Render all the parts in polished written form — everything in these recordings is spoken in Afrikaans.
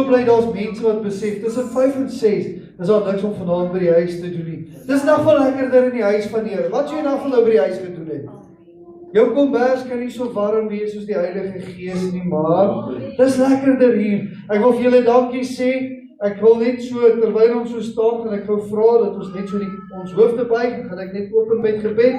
bly daar's mense wat besef, tussen 5 en 6 is daar niks om vanaand by die huis te doen nie. Dis nog wel lekkerder in die huis van die Here. Wat jy nog nou by die huis gedoen het? Jou kombers kan nie so warm wees soos die Heilige Gees nie, maar dis lekkerder hier. Ek wil vir julle dankie sê. Ek wil net so, terwyl ons so staan, en ek wil vra dat ons net so ons hoofde buig, en gaan ek net open met gebed,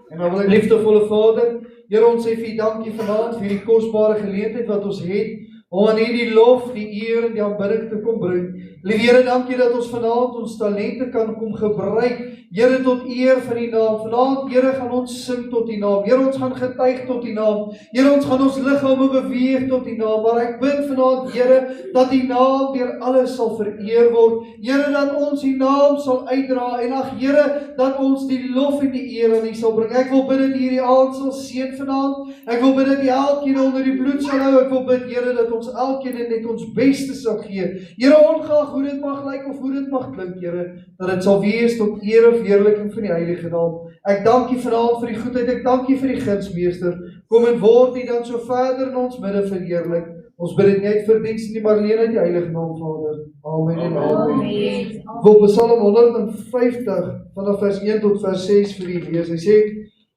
en dan wil ek liefdevolle Vader, Here, ons sê vir U dankie vanaand vir die kosbare geleentheid wat ons het, om aan U die lof, die eer en die aanbidding te kom bring. Liewe Here, dankie dat ons vanaand ons talente kan kom gebruik, Here, tot eer van U naam. Vanaand, Here, gaan ons sing tot U naam. Here, ons gaan getuig tot U naam. Here, ons gaan ons liggame beweeg tot U naam. Maar ek bid vanaand, Here, dat U naam deur alles sal vereer word. Here, dat ons U naam sal uitdra. En ag, Here, dat ons die lof en die eer aan U sal bring. Ek wil bid dat U hierdie aand sal seën vanaand. Ek wil bid dat U elkeen onder die bloed sal hou. Ek wil bid, Here, dat ons elkeen net ons beste sal gee. Here, ongeag hoe dit mag lyk of hoe dit mag klink, Here, dat dit sal wees tot eer of verheerliking van die Heilige Naam. Ek dank U vanaand vir die goedheid, ek dank U vir die gunsmeester. Kom en word U dan so verder in ons midde verheerlik. Ons bid dit nie uit verdienste nie, maar alleen uit die Heilige Naam, Vader. Amen en amen. Wil Psalm 150 vanaf vers 1 tot vers 6 vir U lees. Hy sê: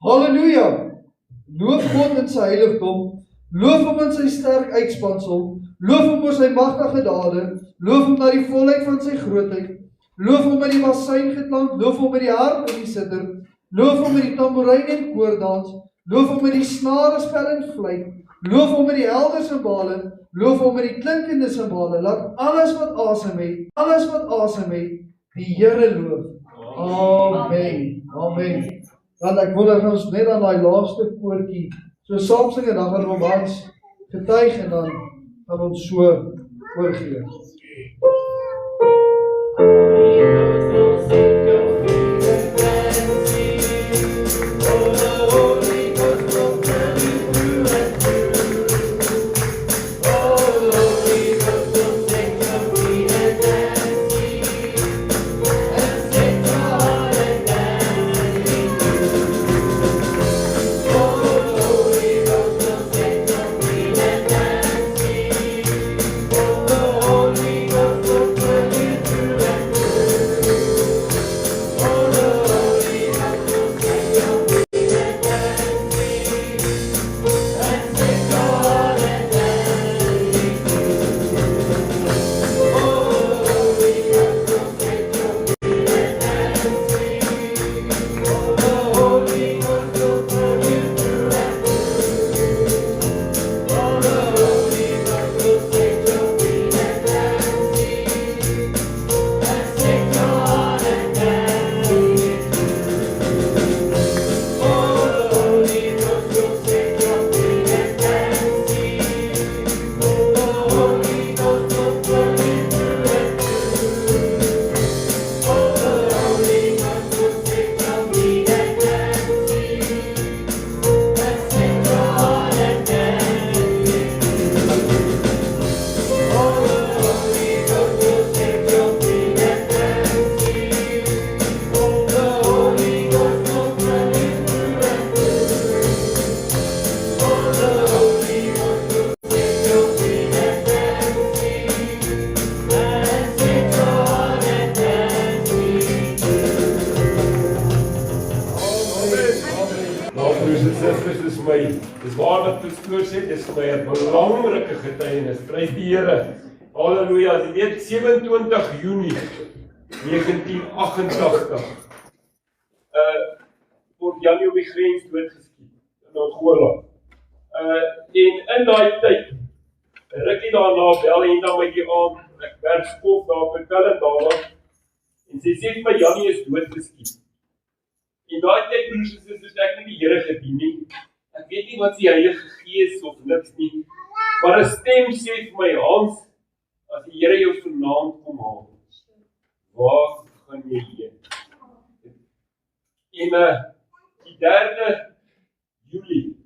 Halleluja! Loof God in sy heiligdom, loof hom in sy sterk uitspansel, loof hom oor sy magtige dade, loof hom na die volheid van sy grootheid, loof hom met die basijn geklank, loof hom met die harp en die sitter, loof hom met die tamboerijn en koordans, loof hom met die snarespel en fluit, loof hom met die helder simbale, loof hom met die klinkende simbale, laat alles wat asem het, die Here loof. Amen. Amen. Dan ek wil dat ons net aan die laaste koortjie so saam sing en dan gaan ons getuig en dan gaan ons so oorgee. Dis waar wat pastoor sê, dis vir my 'n belangrike getuienis. Prys die Here. Halleluja. Jy weet 27 Junie 1988. Word Janie op die grens doodgeskiet in Angola. En in daai tyd, rukkie daarna bel en dan my die aand, ek werk skof daar by Kalendala en sy sê vir my Janie is doodgeskiet. En daai tyd broers en susters, ek het nie die Here gedien nie. Ek weet nie wat die Heilige Gees of niks nie, maar 'n stem sê vir my, Hans, as die Here jou vanaand kom haal, waar gaan jy heen? En die 3 Julie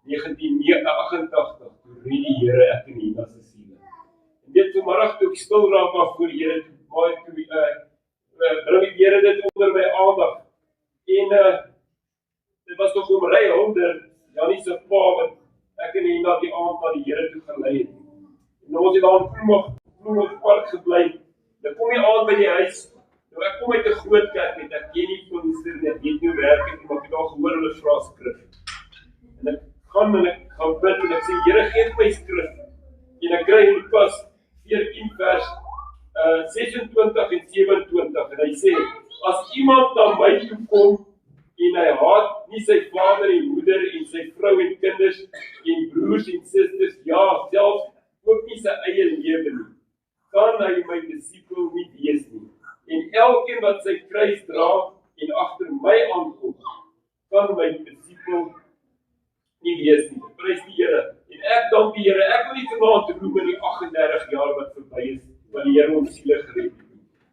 1988, toe red die Here ek en Nina se siele. En dit vanmiddag toe ek stil raak af voor die Here, toe bring die Here dit onder my aandag. En dit was nog oom Ry Honder, Janie se pa, wat ek en Nina die aand na die Here toe gelei het. En ons het daar in Bloemhof gebly. Dan kom jy aan by die huis. Nou ek kom uit 'n groot kerk en ek ken nie Pinkster nie, ek weet nie hoe werk dit nie, maar ek het al gehoor hulle vra skrif. En ek gaan bid en ek sê, Here, gee my skrif. En ek kry Lukas 14 vers 26 en 27 en hy sê, as iemand na my toe kom en hy haat nie sy vader en moeder en sy vrou en kinders en broers en susters, ja, selfs ook nie sy eie lewe nie, kan hy my disipel nie wees nie. En elkeen wat sy kruis dra en agter my aankom, kan my disipel nie wees nie. Prys die Here. En ek dank die Here. Ek wil nie vanaand roem in die 38 jaar wat verby is, wat die Here ons siele gered het.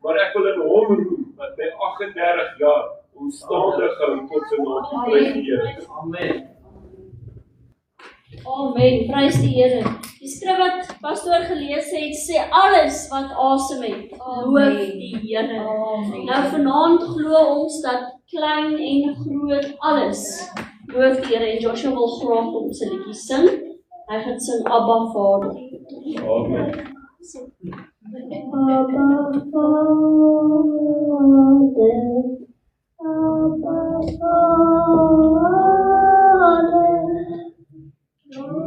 Maar ek wil in hom roem wat my 38 jaar omstandig hou tot sy naam. Prys die Here. Amen. Amen, prys die Here. Die skrif wat pastoor gelees het, sê alles wat asem het, loof die Here. Nou vanaand glo ons dat klein en groot alles loof die Here en Joshua wil graag ons 'n liedjie sing. Hy gaan sing Abba Vader. Amen. Abba Vader,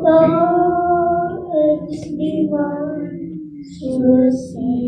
daar is die waar, soos hy